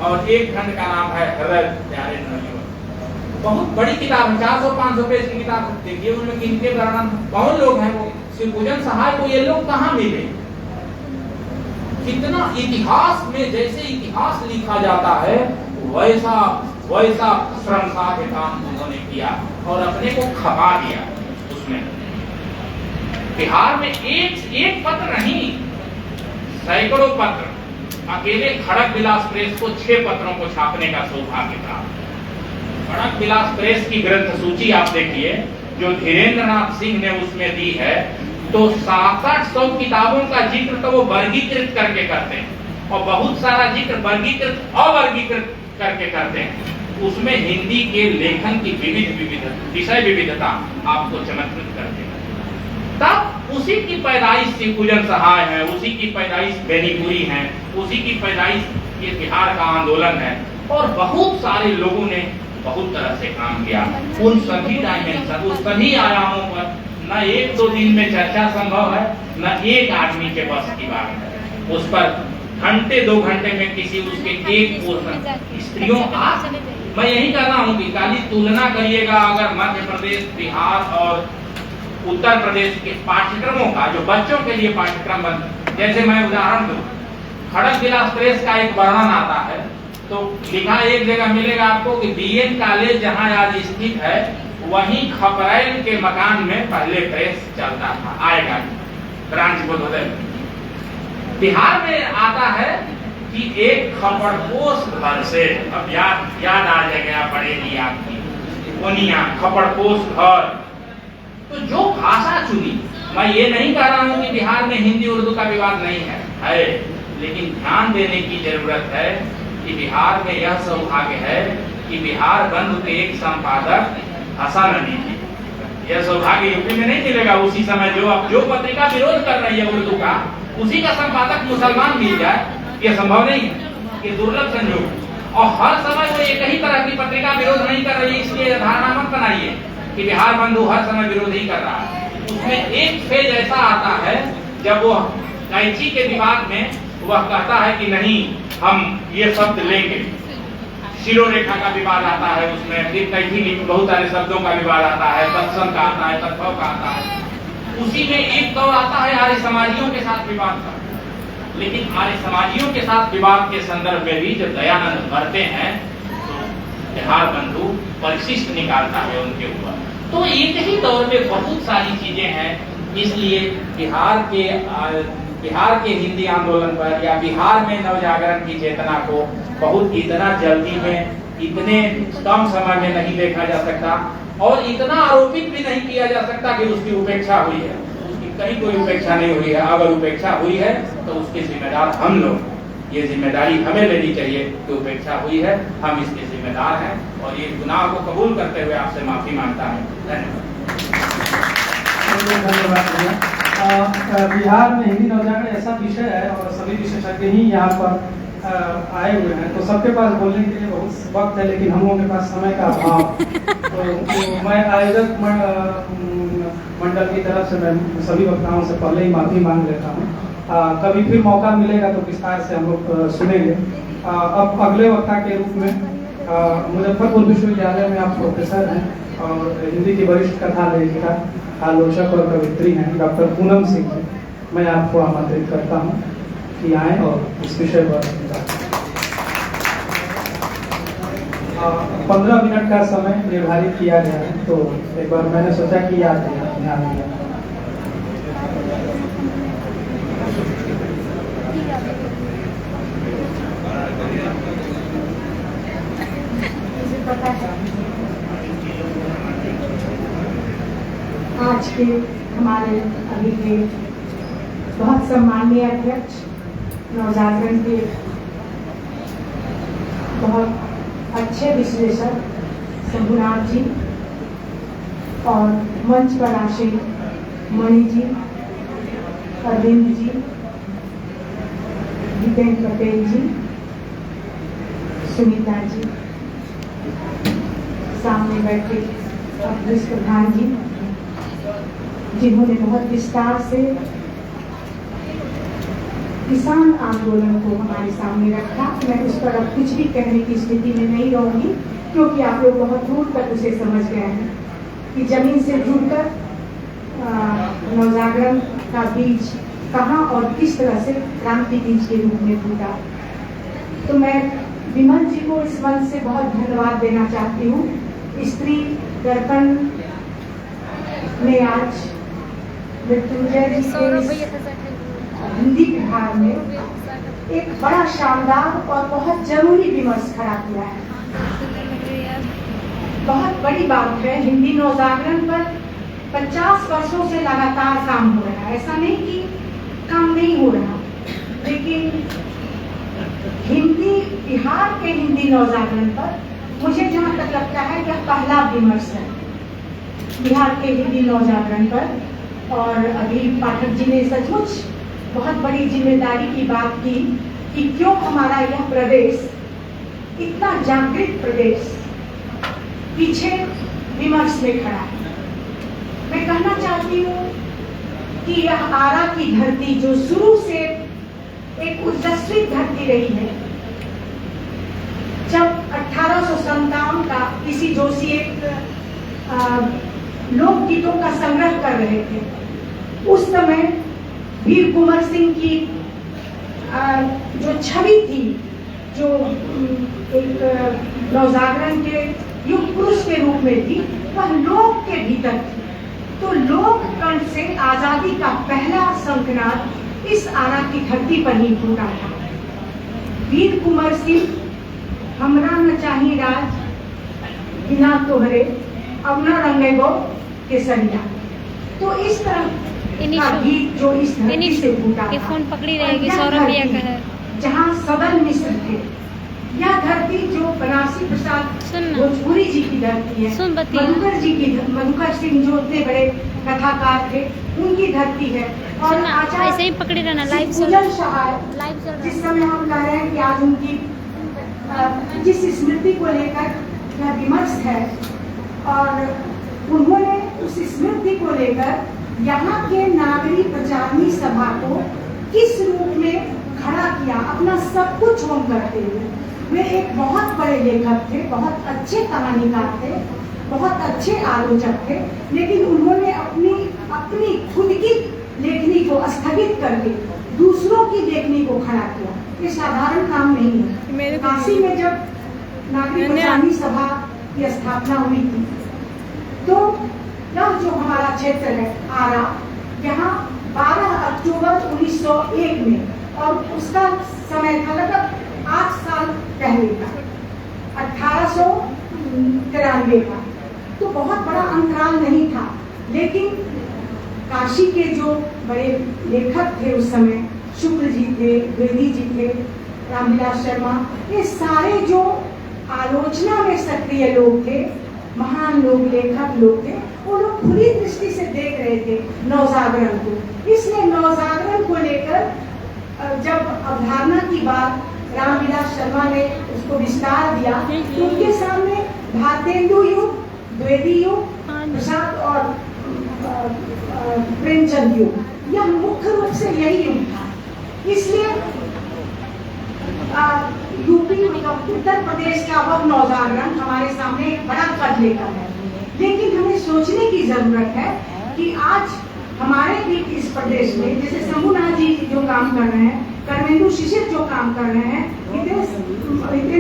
और एक खंड का नाम है हृदय प्यारे नवयुवक। बहुत बड़ी किताब है, 400-500 पेज की किताब। देखिए उनमें किनके वर्णन, कौन लोग हैं वो, श्री पूजन सहाय को ये लोग कहाँ मिले। कितना इतिहास में जैसे इतिहास लिखा जाता है वैसा वैसा प्रशंसा के काम उन्होंने किया और अपने को खपा दिया उसमें। बिहार में एक पत्र नहीं, सैकड़ों पत्र। अकेले खड़क विलास प्रेस को 6 पत्रों को छापने का सौभाग्य था। खड़क विलास प्रेस की ग्रंथ सूची आप देखिए जो धीरेन्द्र नाथ सिंह ने उसमें दी है, तो 700-800 किताबों का जिक्र तो वो वर्गीकृत करके करते हैं और बहुत सारा जिक्र वर्गीकृत अवर्गीकृत करके करते हैं। उसमें हिंदी के लेखन की विषय विविधता आपको चमत्कृत करते हैं। तब उसी की पैदाइश श्री पूजन सहाय है, उसी की पैदाइश बेनीपुरी है, उसी की पैदाइश ये बिहार का आंदोलन है और बहुत सारे लोगों ने बहुत तरह से काम किया। उन सभी डायमेंशन, उस सभी आयामों पर न 1-2 दिन में चर्चा संभव है, न एक आदमी के बस की बात है। उस पर घंटे 2 घंटे में किसी उसके एक पोर्शन स्त्रियों का, मैं यही कह रहा हूँ कि खाली तुलना करिएगा अगर मध्य प्रदेश, बिहार और उत्तर प्रदेश के पाठ्यक्रमों का, जो बच्चों के लिए पाठ्यक्रम बन, जैसे मैं उदाहरण दूं, खड़क विलास प्रेस का एक वर्णन आता है तो लिखा एक जगह मिलेगा आपको कि बीएन कॉलेज जहां आज स्थित है वहीं खपरैल के मकान में पहले प्रेस चलता था, आएगा ब्रांच बोधोदय। बिहार में आता है कि एक खपड़पोश घर से, अब याद आ जाएगा पड़ेगी आपकी, ओनिया खपड़पोश घर। तो जो भाषा चुनी, मैं ये नहीं कह रहा हूं कि बिहार में हिंदी उर्दू का विवाद नहीं है, लेकिन ध्यान देने की जरूरत है कि बिहार में यह सौभाग्य है कि बिहार बंधु के एक संपादक हसन अली थे। यह सौभाग्य यूपी में नहीं मिलेगा। उसी समय जो पत्रिका विरोध कर रही है उर्दू का, उसी का संपादक मुसलमान मिल जाए, यह संभव नहीं है, ये दुर्लभ संयोग। और हर समय वो एक ही तरह की पत्रिका विरोध नहीं कर रही है, इसलिए धारणा मत बनाइए कि बिहार बंधु हर समय विरोध ही कर रहा है। उसमें एक फेज ऐसा आता है जब वो कैंची के विवाद में वह कहता है कि नहीं हम ये शब्द लेंगे। शिरोरेखा का विवाद आता है उसमें, फिर कैंची की बहुत सारे शब्दों का विवाद आता है, तत्सम का आता है, तत्व का आता है। उसी में एक दौर आता है आर्य समाजियों के साथ विवाद का। लेकिन आर्य समाजियों के साथ विवाद के संदर्भ में भी जब दयानंद बढ़ते हैं तो बिहार बंधु परिशिष्ट निकालता है उनके ऊपर। तो एक ही दौर में बहुत सारी चीजें हैं, इसलिए बिहार के हिंदी आंदोलन पर या बिहार में नवजागरण की चेतना को बहुत इतना जल्दी में, इतने कम समय में नहीं देखा जा सकता और इतना आरोपित भी नहीं किया जा सकता कि उसकी उपेक्षा हुई है। उसकी कहीं कोई उपेक्षा नहीं हुई है। अगर उपेक्षा हुई है तो उसके जिम्मेदार हम लोग, ये जिम्मेदारी हमें लेनी चाहिए कि उपेक्षा हुई है, हम इसके जिम्मेदार हैं और ये गुनाह को कबूल करते हुए आपसे माफी मांगता है। धन्यवाद। बिहार में हिंदी नवजागरण ऐसा विषय है और सभी विशेषज्ञ ही यहाँ पर आए हुए हैं, तो सबके पास बोलने के लिए बहुत वक्त है, लेकिन हम लोगों के पास समय का अभाव। तो मैं आयोजक मंडल की तरफ से मैं सभी वक्ताओं से पहले ही माफी मांग लेता हूँ। कभी फिर मौका मिलेगा तो विस्तार से हम लोग सुनेंगे। अब अगले वक्ता के रूप में मुजफ्फरपुर विश्वविद्यालय में आप प्रोफेसर हैं और हिंदी की वरिष्ठ कथा लेखिका, आलोचक और कवित्री हैं डॉक्टर पूनम सिंह जी, मैं आपको आमंत्रित करता हूं कि आएँ और इस विषय पर 15 मिनट का समय निर्धारित किया गया है, तो एक बार मैंने सोचा कि याद ध्यान दिया। आज के हमारे अभी के बहुत सम्माननीय अध्यक्ष, नवजागरण के बहुत अच्छे विश्लेषक शंभुनाथ जी और मंच पर आसीन मणि जी, अरविंद जी, जितेंद्र पटेल जी, सुनीता जी, सामने बैठे अध्यक्ष प्रधान जी, जिन्होंने बहुत विस्तार से किसान आंदोलन को हमारे सामने रखा। मैं उस पर अब कुछ भी कहने की स्थिति में नहीं रहूंगी, क्योंकि आप लोग बहुत दूर तक उसे समझ गए हैं कि जमीन से जुड़कर नवजागरण का बीज कहाँ और किस तरह से क्रांति बीज के रूप में फूटा। तो मैं विमल जी को इस मंच से बहुत धन्यवाद देना चाहती हूँ। स्त्री दर्पण में आज मृत्युंजय जी के हिंदी विभाग में एक बड़ा शानदार और बहुत जरूरी विमर्श खड़ा किया है। बहुत बड़ी बात है। हिंदी नवजागरण पर 50 वर्षों से लगातार काम हो रहा है। ऐसा नहीं कि काम नहीं हो रहा, लेकिन हिंदी बिहार के हिंदी नवजागरण पर मुझे जहाँ तक लगता है यह पहला विमर्श है बिहार के हिंदी नवजागरण पर। और अभी पाठक जी ने सचमुच बहुत बड़ी जिम्मेदारी की बात की कि क्यों हमारा यह प्रदेश, इतना जागृत प्रदेश, पीछे विमर्श में खड़ा है। मैं कहना चाहती हूँ कि यह आरा की धरती जो शुरू से एक उद्दस्वित धरती रही है, जब 1857 का किसी जोशी एक लोकगीतों का संग्रह कर रहे थे, उस समय वीर कुंवर सिंह की जो छवि थी, जो एक नवजागरण के युग पुरुष के रूप में थी, वह लोक के भीतर थी। तो लोक कंठ से आजादी का पहला शंखनाद इस आरा की धरती पर ही फूटा था। वीर कुंवर सिंह हमरा न चाही राज बिना तोहरे अब न रंगेगो केसरिया। तो इस तरह का गीत जो इस धरती से फूटा था, फोन पकड़ी रहेगी सौरभ भैया का है, जहाँ सदन मिश्र थे, यह धरती जो बनारसी प्रसाद भोजपुरी जी की धरती है, मधुकर जी की, मधुकर सिंह जो इतने बड़े कथाकार थे, उनकी धरती है। और ऐसे ही पकड़ी रहना लाइव पूजन सहाय, जिस समय हम कह रहे हैं कि आज उनकी जिस स्मृति को लेकर यह विमर्श है, और उन्होंने उस स्मृति को लेकर यहाँ के नागरिक प्रचारणी सभा को किस रूप में खड़ा किया, अपना सब कुछ होम करते हुए। वे एक बहुत बड़े लेखक थे, बहुत अच्छे कहानीकार थे, बहुत अच्छे आलोचक थे, लेकिन उन्होंने अपनी खुद की लेखनी को स्थगित करके दूसरों की लेखनी को खड़ा किया। ये साधारण काम नहीं है। काशी में जब नागरिक प्रचारणी सभा की स्थापना हुई थी, तो यह जो हमारा क्षेत्र है आरा, यहाँ 12 अक्टूबर 1901 में, और उसका समय था लगभग 8 साल पहले का, 1893 का। तो बहुत बड़ा अंतराल नहीं था, लेकिन काशी के जो बड़े लेखक थे उस समय, शुक्ल जी थे, द्विवेदी जी थे, रामविलास शर्मा, ये सारे जो आलोचना में सक्रिय लोग थे, महान लोग, लेखक लोग थे, वो लोग खुली दृष्टि से देख रहे थे नवजागरण को। इसलिए नवजागरण को लेकर जब अवधारणा की बात रामविलास शर्मा ने उसको विस्तार दिया, तो उनके सामने भारतेंदु युग, द्विवेदी युग, प्रसाद और प्रेमचंद युग, यह मुख्य रूप से यही युग था। इसलिए यूपी मतलब उत्तर प्रदेश का वह नवजागरण हमारे सामने एक बड़ा कद लेकर है। लेकिन हमें सोचने की जरूरत है कि आज हमारे भी इस प्रदेश में, जैसे शंभुनाथ जी जो काम कर रहे हैं, कर्मेंदु शिशिर जो काम कर रहे हैं, हितेश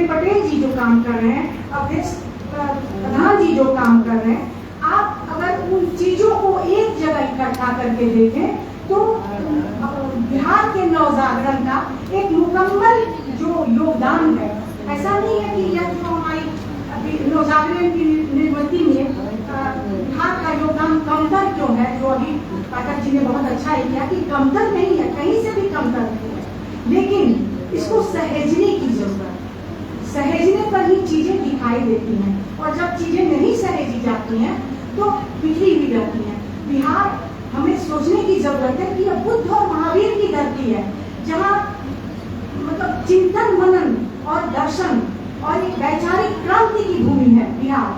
पटेल जी जो काम कर रहे हैं, अवधेश प्रधान जी जो काम कर रहे हैं, आप अगर उन चीजों को एक जगह इकट्ठा करके देखें तो बिहार के नवजागरण का एक मुकम्मल जो योगदान है, ऐसा नहीं है कि यह जो हमारी नवजागरण की निर्मिति में बिहार का योगदान कमतर क्यों है, जो अभी पाठक जी ने बहुत अच्छा ही किया कि कमतर नहीं है, कहीं से भी कमतर नहीं है, लेकिन इसको सहेजने की जरूरत है। सहेजने पर ही चीजें दिखाई देती हैं, और जब चीजें नहीं सहेजी जाती हैं तो बिखरी हुई रहती हैं। बिहार, हमें सोचने की जरूरत है कि यह बुद्ध और महावीर की धरती है, जहाँ मतलब चिंतन, मनन और दर्शन और एक वैचारिक क्रांति की भूमि है बिहार।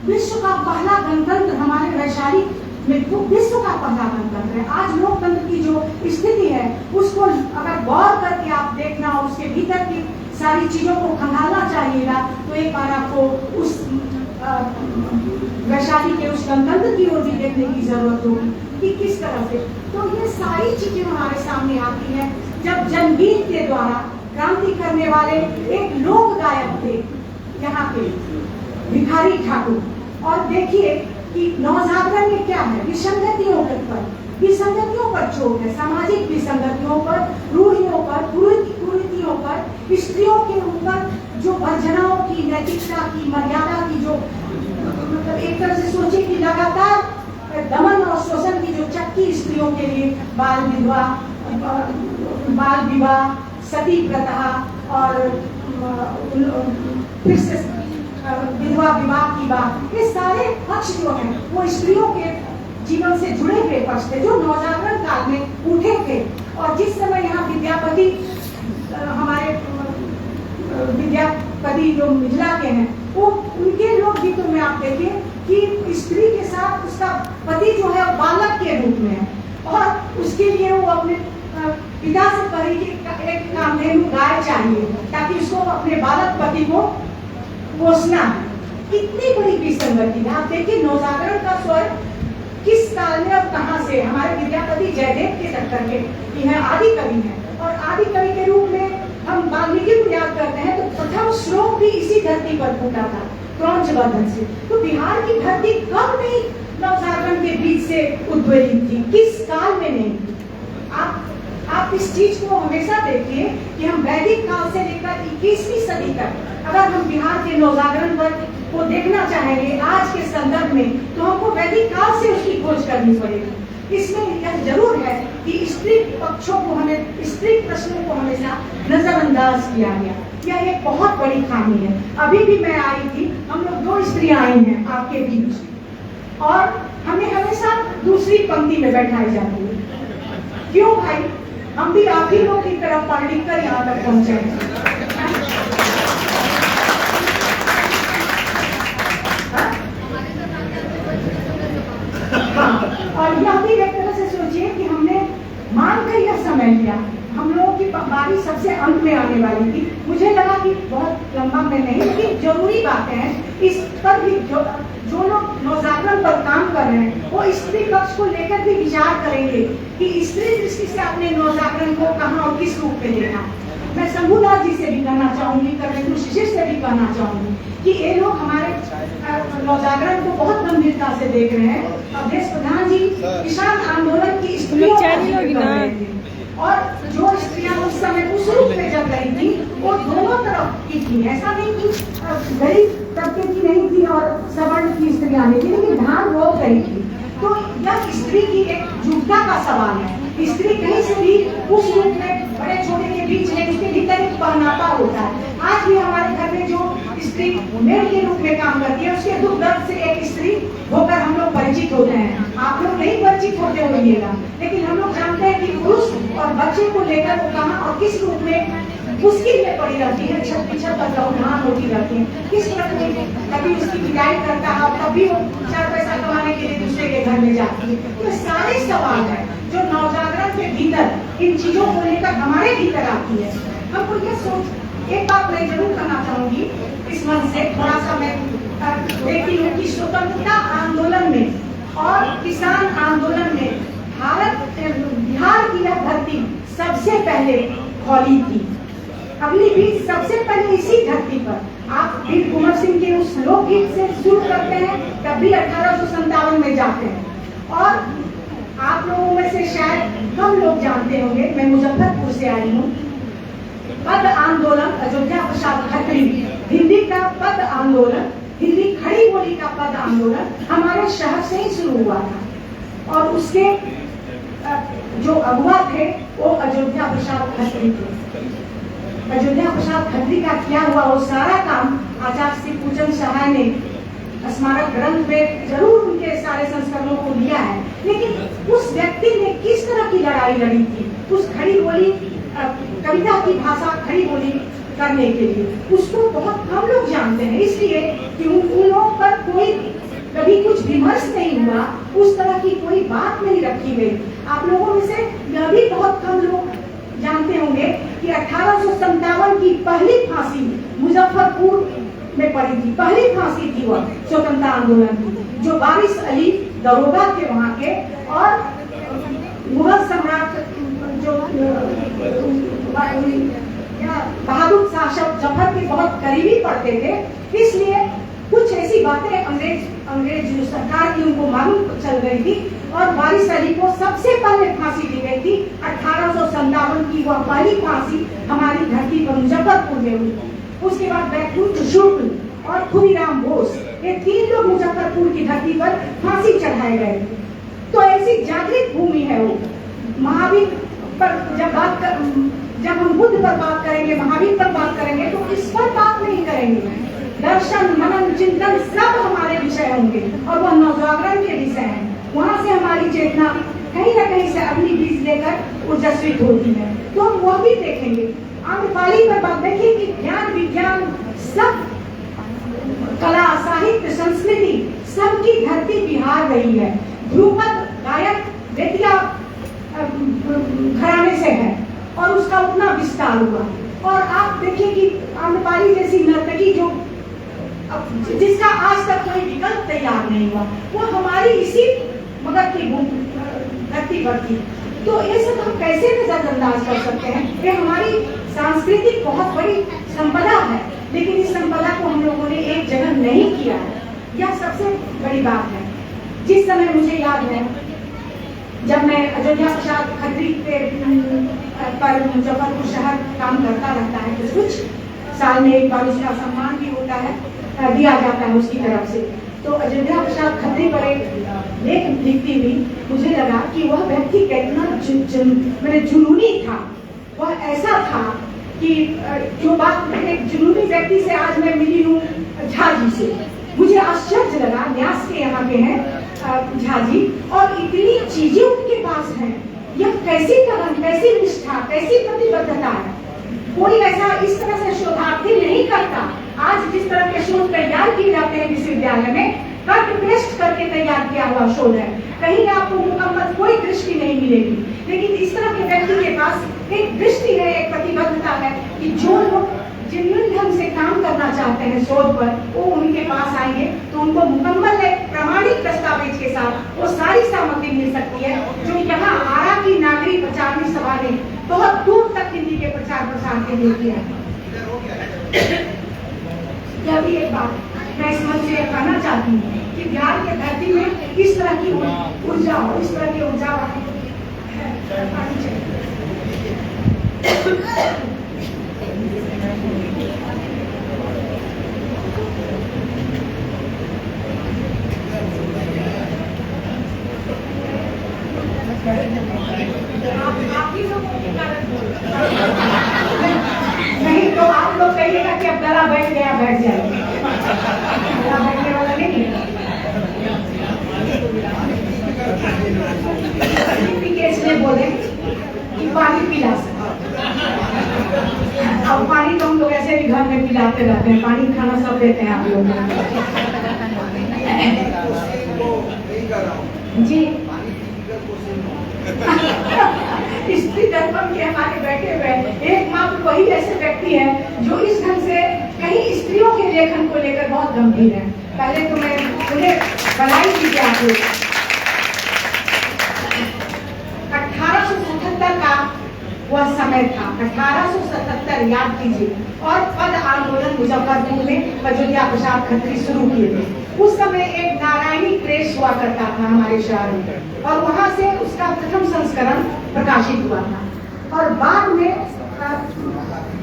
विश्व का पहला गणतंत्र हमारे वैचारिक वो विश्व का पहला गणतंत्र है। आज लोकतंत्र की जो स्थिति है उसको अगर गौर करके आप देखना और उसके भीतर की सारी चीजों को खंगालना चाहिएगा तो एक बार आपको उस वैशाली के उस गणतंत्र की ओर भी देखने की जरूरत होगी कि किस तरह से। तो ये सारी चीजें हमारे सामने आती हैं जब जनगीत के द्वारा क्रांति करने वाले एक लोक गायक थे यहाँ पे भिखारी ठाकुर। और देखिए कि नवजागरण में क्या है, विसंगतियों पर चोट है, सामाजिक विसंगतियों पर, रूढ़ियों पर, कुरीतियों पर, स्त्रियों के ऊपर जो वर्जनाओं की, नैतिकता की, मर्यादा की जो मतलब एक तरह से सोचे कि लगातार दमन और शोषण की जो चक्की स्त्रियों के लिए बाल विवाह, सती प्रथा और फिर से विधवा विवाह की बात, ये सारे पक्ष जो हैं वो स्त्रियों के जीवन से जुड़े हुए पक्ष थे जो नवजागरण काल में उठे थे। और जिस समय यहाँ विद्यापति हमारे विद्यापति जो मिथिला के हैं वो उनके लोक गीतों में आप देखिए कि स्त्री के साथ उसका पति जो है बालक के रूप में है और उसके लिए वो अपने पिता से कही कि एक कामधेनु गाय चाहिए ताकि उसको अपने बालक पति को पोषना है। कितनी बड़ी विसंगति है। आप देखिए नवजागरण का स्वर किस काल में और कहां से, हमारे विद्यापति जयदेव के टक्कर के यह आदि कवि हैं और आदि कवि के रूप में हम वाल्मीकि को याद करते हैं तो प्रथम श्लोक भी इसी धरती पर फूटा था क्रौंचवर्धन से। तो बिहार की धरती कब नहीं नवजागरण के बीच से उद्वेलित थी, किस काल में नहीं थी। आप इस चीज को हमेशा देखिए कि हम वैदिक काल से लेकर 21वीं सदी तक अगर हम बिहार के नवजागरण पर को देखना चाहेंगे आज के संदर्भ में तो हमको वैदिक काल से उसकी खोज करनी पड़ेगी। इसमें यह जरूर है कि स्त्री पक्षों को हमें स्त्री प्रश्नों को हमेशा नजरअंदाज किया गया। यह एक बहुत बड़ी खामी है। अभी भी मैं आई थी, हम लोग 2 स्त्रियां आई हैं आपके बीच और हमें हमेशा दूसरी पंक्ति में बैठाई जाती है। क्यों भाई, हम भी आप ही लोग की तरफ पढ़ लिख कर यहाँ तक पहुंचे हैं। और यह भी एक तरह से सोचिए कि हमने मान कर यह समय लिया, हम लोगों की बारी सबसे अंत में आने वाली थी। मुझे लगा कि बहुत लंबा में नहीं, लेकिन जरूरी बातें हैं। इस पर भी जो लोग नवजागरण पर काम कर रहे हैं वो स्त्री पक्ष को लेकर भी विचार करेंगे कि स्त्री दृष्टि से अपने नवजागरण को कहाँ और किस रूप में देखा। मैं शंभूलाल जी से भी कहना चाहूंगी, कविंद्र शिशिर से भी कहना चाहूंगी कि ये लोग हमारे नवजागरण को बहुत गंभीरता से देख रहे हैं। अवधेश प्रधान जी किसान आंदोलन की स्त्रियों का जिक्र कर रहे थे और जो स्त्रियां उस समय उस रूप में जब रही थी वो दोनों तरफ की थी। ऐसा नहीं कि गरीब तबके की नहीं थी और सवर्ण की स्त्रियां नहीं थी, लेकिन धान रोक रही थी। तो यह स्त्री की एक जुटता का सवाल है। स्त्री कहीं से भी उस रूप में बड़े छोटे के बीच में उसके भीतर एक पहनावा होता है। आज भी हमारे घर में जो स्त्री मेड के रूप में काम करती है उसके दुख दर्द से एक स्त्री होकर हम लोग परिचित होते हैं। आप लोग नहीं परिचित होते होइएगा, लेकिन हम लोग जानते हैं कि पुरुष और बच्चे को लेकर वो कहाँ और किस रूप में मुश्किल में पड़ी रहती है, छत पीछे तक लौटान होती रहती है। किस प्रकार कभी उसकी विदाई करता है और तभी वो 4 पैसा कमाने के लिए दूसरे के घर में जाती है। तो सारे सवाल है जो नवजागरण के भीतर इन चीजों को लेकर हमारे भीतर आती है। हमको ये सोच एक बात मैं जरूर करना चाहूंगी इस मन से, थोड़ा सा मैं देखती हूँ कि स्वतंत्रता आंदोलन में और किसान आंदोलन में बिहार की यह धरती सबसे पहले खोली थी। अगली बीच सबसे पहले इसी धरती पर आप वीर कुंवर सिंह के उस लोकगीत से शुरू करते हैं, तब भी 1857 में जाते हैं। और आप लोगों में से शायद हम लोग जानते होंगे, मैं मुजफ्फरपुर से आई हूँ, पद आंदोलन अयोध्या प्रसाद खत्री, हिंदी का पद आंदोलन, हिंदी खड़ी बोली का पद आंदोलन हमारे शहर से ही शुरू हुआ था और उसके जो अगुआ थे वो अयोध्या प्रसाद खत्री थे। अयोध्या प्रसाद खत्री का किया हुआ वो सारा काम आचार्य श्री पूजन सहाय ने स्मारक ग्रंथ में जरूर उनके सारे संस्करणों को लिया है, लेकिन उस व्यक्ति ने किस तरह की लड़ाई लड़ी थी उस खड़ी बोली कविता की भाषा खड़ी बोली करने के लिए, उसको बहुत कम लोग जानते हैं। इसलिए कि उन लोगों पर कोई कभी कुछ विमर्श नहीं हुआ, उस तरह की कोई बात नहीं रखी गई। आप लोगों में से यह भी बहुत कम लोग जानते होंगे कि 1857 की पहली फांसी मुजफ्फरपुर में पड़ी थी। पहली फांसी थी वह स्वतंत्रता आंदोलन की, जो वारिस अली दरोगा थे वहाँ के, और मुगल सम्राट जो बहादुर शाह जफर के बहुत करीबी पड़ते थे, इसलिए कुछ ऐसी बातें अंग्रेज जो सरकार की उनको मालूम चल गई थी, और वारिस अली को सबसे पहले फांसी दी गई थी। 1857 की वह पहली फांसी हमारी धरती पर मुजफ्फरपुर में हुई। उसके बाद बैकुंठ शुक्ल और खुदीराम बोस, ये 3 लोग मुजफ्फरपुर की धरती पर फांसी चढ़ाए गए। तो ऐसी जागृत भूमि है वो। महावीर पर जब हम बुद्ध पर बात करेंगे, महावीर पर बात करेंगे, तो इस पर बात नहीं करेंगे। दर्शन, मनन, चिंतन सब हमारे विषय होंगे, और वह नवजागरण के विषय हैं। वहाँ से हमारी चेतना कहीं न कहीं से अग्नि बीज लेकर ऊर्जास्वित होती है, तो हम वह भी देखेंगे। आम्रपाली पर बात देखिए कि ज्ञान विज्ञान सब, कला साहित्य संस्कृति सबकी धरती बिहार रही है। ध्रुपद गायक बेतिया घराने से है, और उसका उतना विस्तार हुआ। और आप देखिए कि आम्रपाली जैसी नर्तकी जो जिसका आज तक कोई विकल्प तैयार नहीं हुआ, वो हमारी इसी मगध की धरती पर थी। तो ये सब हम कैसे नजरअंदाज कर सकते हैं? ये हमारी सांस्कृतिक बहुत बड़ी संपदा है, लेकिन इस संपदा को हम लोगों ने एक जगह नहीं किया है। यह सबसे बड़ी बात है। जिस समय मुझे याद है, जब मैं अयोध्या प्रसाद खत्री पर मुजफ्फरपुर शहर काम करता रहता है, तो कुछ साल में एक बार उसका सम्मान भी होता है, दिया जाता है उसकी तरफ से। तो अयोध्या प्रसाद खत्री पर एक लेख लिखती हुई मुझे लगा कि वह व्यक्ति कितना मेरे जुनूनी था। वह ऐसा था कि जो बात एक जुनूनी व्यक्ति से आज मैं मिली हूँ झा जी से, मुझे आश्चर्य लगा। न्यास के यहाँ के हैं झा जी, और इतनी चीजें उनके पास हैं। यह कैसी कदम, कैसी निष्ठा, कैसी प्रतिबद्धता है। कोई ऐसा इस तरह से शोधार्थी नहीं करता। आज जिस तरह के शोध तैयार किए जाते हैं विश्वविद्यालय में, कट पेस्ट करके तैयार किया हुआ शोध है, कहीं आपको मुकम्मल कोई दृष्टि नहीं मिलेगी। लेकिन इस तरह के व्यक्ति के पास एक दृष्टि है, एक प्रतिबद्धता है कि जो लोग जिन ढंग से काम करना चाहते हैं शोध पर, वो उनके पास आएंगे तो उनको मुकम्मल प्रमाणिक दस्तावेज के साथ वो सारी सामग्री मिल सकती है, जो यहाँ आरा की नागरिक प्रचारणी सभा ने बहुत दूर तक हिंदी के प्रचार प्रसार के लिए किया है। यह भी एक बात मैं इस मंच से कहना चाहती हूँ कि बिहार के धरती में इस तरह की ऊर्जा हो, इस तरह की ऊर्जा नहीं तो आप लोग कहिएगा कि अब गला बैठ गया, बैठ जाए। गला बैठने वाला नहीं है। इसलिए बोले कि पानी पिला सकते। अब पानी तो हम लोग ऐसे भी घर में पिलाते रहते हैं, पानी खाना सब देते हैं आप लोग जी। स्त्री दर्पण के हमारे बैठे हुए एकमात्र वही ऐसे व्यक्ति है जो इस ढंग से कहीं स्त्रियों के लेखन को लेकर बहुत गंभीर है। पहले तो मैं उन्हें बधाई दीजिए आप लोग। 1877 का वह समय था, 1877 याद कीजिए, और पद आंदोलन मुजफ्फरपुर में अयोध्या प्रसाद खत्री शुरू किए थे। उस समय एक नारायणी प्रेस हुआ करता था हमारे शहर में, और वहां से उसका प्रथम संस्करण प्रकाशित हुआ था। और बाद में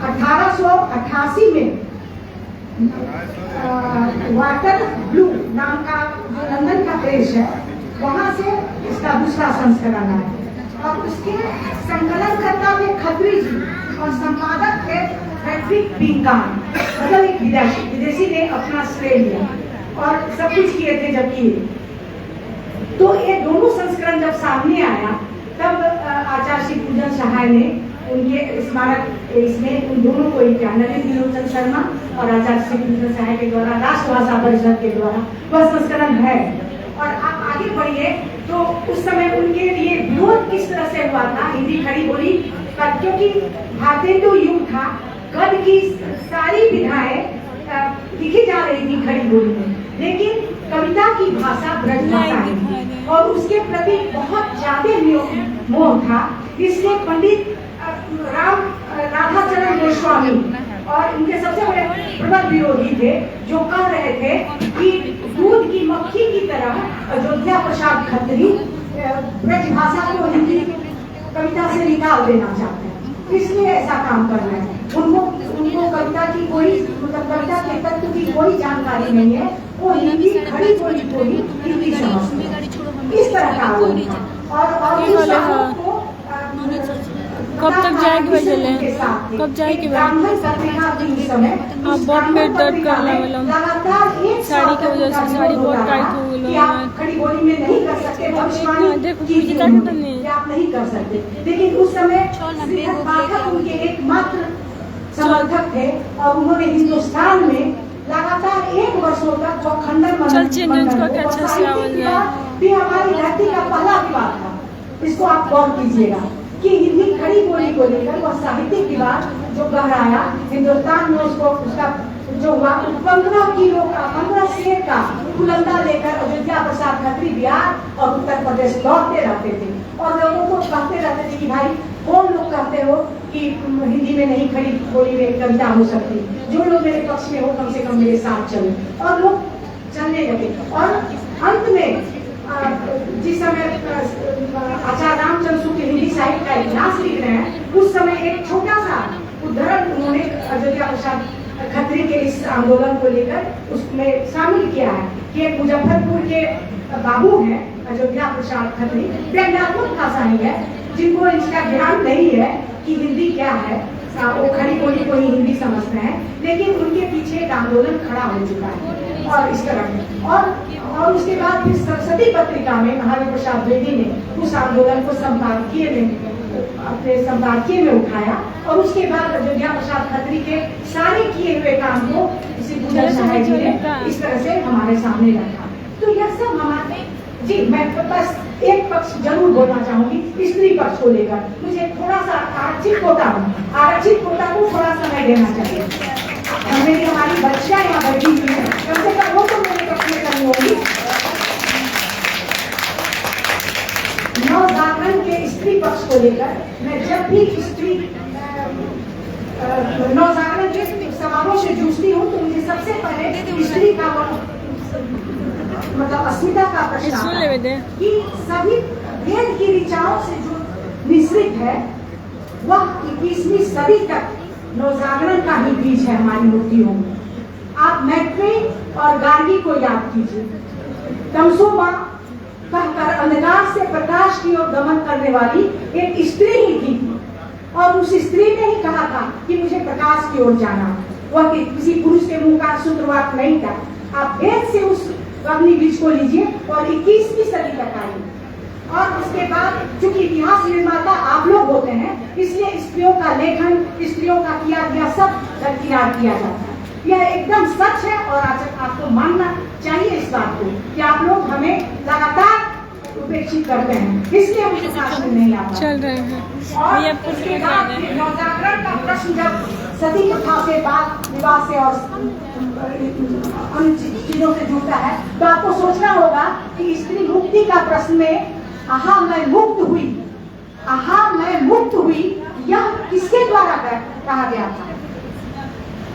1888 में वाटर ब्लू नाम का जो लंदन का प्रेस है, वहां से इसका दूसरा संस्करण आया, और उसके संकलनकर्ता थे खत्री जी और संपादक थे फ्रेडरिक बिंगान, मतलब एक विदेशी ने अपना श्रेय लिया और सब कुछ किए थे जब किए। तो ये दोनों संस्करण जब सामने आया, तब आचार्य श्री पूजन सहाय ने उनके स्मारक इसमें उन दोनों को ही किया, नलिन विलोचन शर्मा और आचार्य श्री पूजन सहाय के द्वारा राष्ट्रभाषा परिषद के द्वारा वह संस्करण है। आगे बढ़िए तो उस समय उनके लिए विरोध किस तरह से हुआ था हिंदी खड़ी बोली पर, क्योंकि भारतेंदु युग था, गद्य की सारी विधाएं लिखी जा रही थी खड़ी बोली में, लेकिन कविता की भाषा ब्रज भाषा है और उसके प्रति बहुत ज्यादा मोह था। इसलिए पंडित राधाचरण गोस्वामी और उनके सबसे बड़े प्रबल विरोधी थे, जो कह रहे थे कि दूध की मक्खी की तरह अयोध्या प्रसाद खत्री ब्रज भाषा को हिंदी कविता से निकाल देना चाहते हैं, इसलिए ऐसा काम कर रहे हैं। उनको कविता की कोई मतलब कविता के तत्व की कोई जानकारी नहीं है, वो हिंदी खड़ी बोली को ही हिंदी समझते हैं, इस तरह का वो और को कब तक जाएगी बजले कब जाएगी आप बहुत पेट दर्द करने वाला साड़ी की वजह से साड़ी बहुत टाइट हो गई खड़ी बोली में नहीं कर सकते भविष्यवाणी देखो मुझे नहीं आप नहीं कर सकते, लेकिन उस समय श्रीधर पाठक उनके एकमात्र समर्थक थे और उन्होंने हिंदुस्तान में लगातार 1 वर्षों तक वो खंडन हमारी धरती का पहला विवाद था। इसको आप गौर कीजिएगा कि हिंदी खड़ी बोली को लेकर वह साहित्यिक विवाद जो गहराया हिंदुस्तान में उसको उसका जो हुआ 15 किलो का 15 शेर का फुलंदा लेकर अयोध्या प्रसाद खत्री बिहार और उत्तर प्रदेश लौटते रहते थे और लोगों को कहते रहते थे कि भाई कौन लोग कहते हो कि हिंदी में नहीं खड़ी बोली में कविता हो सकती, जो लोग मेरे पक्ष में हो कम से कम मेरे साथ चले, और लोग चलने लगे। और अंत में जिस समय आचार्य रामचंद्र शुक्ल हिंदी साहित्य का इतिहास लिख रहे हैं, उस समय एक छोटा सा उदाहरण उन्होंने अयोध्या प्रसाद खत्री के इस आंदोलन को लेकर उसमें शामिल किया है कि एक मुजफ्फरपुर के बाबू हैं अयोध्या प्रसाद खत्री, व्यंग्यात्मक भाषा ही है, जिनको इसका ज्ञान नहीं है कि हिंदी क्या है, वो खड़ी बोली को ही हिंदी समझते हैं, लेकिन उनके पीछे एक आंदोलन खड़ा हो चुका है और इस तरह और उसके बाद फिर सरस्वती पत्रिका में महावीर प्रसाद द्विवेदी ने उस आंदोलन को संपादकीय में अपने संपादकीय में उठाया और उसके बाद अयोध्या प्रसाद खत्री के सारे किए हुए काम को इसी पूजन सहाय जी ने इस तरह से हमारे सामने रखा। तो यह सब हमारे जी मैं बस एक पक्ष जरूर बोलना चाहूंगी स्त्री पक्ष को लेकर, मुझे थोड़ा सा आरक्षित कोटा को थोड़ा समय देना चाहिए। मेरी हमारी बच्चियां यहाँ बैठी हुई है, कम से कम वो तो मेरे पक्ष में करनी होगी। नवजागरण के स्त्री पक्ष को लेकर मैं जब भी स्त्री नवजागरण के समारोह से जूझती हूँ तो मुझे सबसे पहले स्त्री का मतलब अस्मिता का प्रश्न आता है कि सभी वेद की ऋचाओं से जो मिश्रित है वह 21वीं सदी तक नवजागरण का ही बीज है हमारी मूर्तियों में। आप मैत्रेय और गार्गी को याद कीजिए, तमसो मां कहकर अंधकार से प्रकाश की ओर गमन करने वाली एक स्त्री ही थी और उस स्त्री ने ही कहा था कि मुझे प्रकाश की ओर जाना, वह किसी पुरुष के मुंह का सूत्रवाक नहीं था। आप वेद से उस अग्नि बीज को लीजिए और 21वीं सदी तक आई और उसके बाद चूंकि इतिहास निर्माता आप लोग होते हैं इसलिए स्त्रियों का लेखन स्त्रियों का किया सब दरकिनार किया जाता है। यह एकदम सच है और आपको मानना चाहिए इस बात को कि आप लोग हमें लगातार उपेक्षित करते हैं, इसलिए हम प्रकाश में नहीं आता चल रहे हैं। और उसके बाद नवजागरण का प्रश्न जब सती प्रथा से बात विवाह से और अन्य चीजों से जुड़ता है तो आपको सोचना होगा कि स्त्री मुक्ति का प्रश्न में आहा मैं मुक्त हुई यह किसके द्वारा कहा गया था?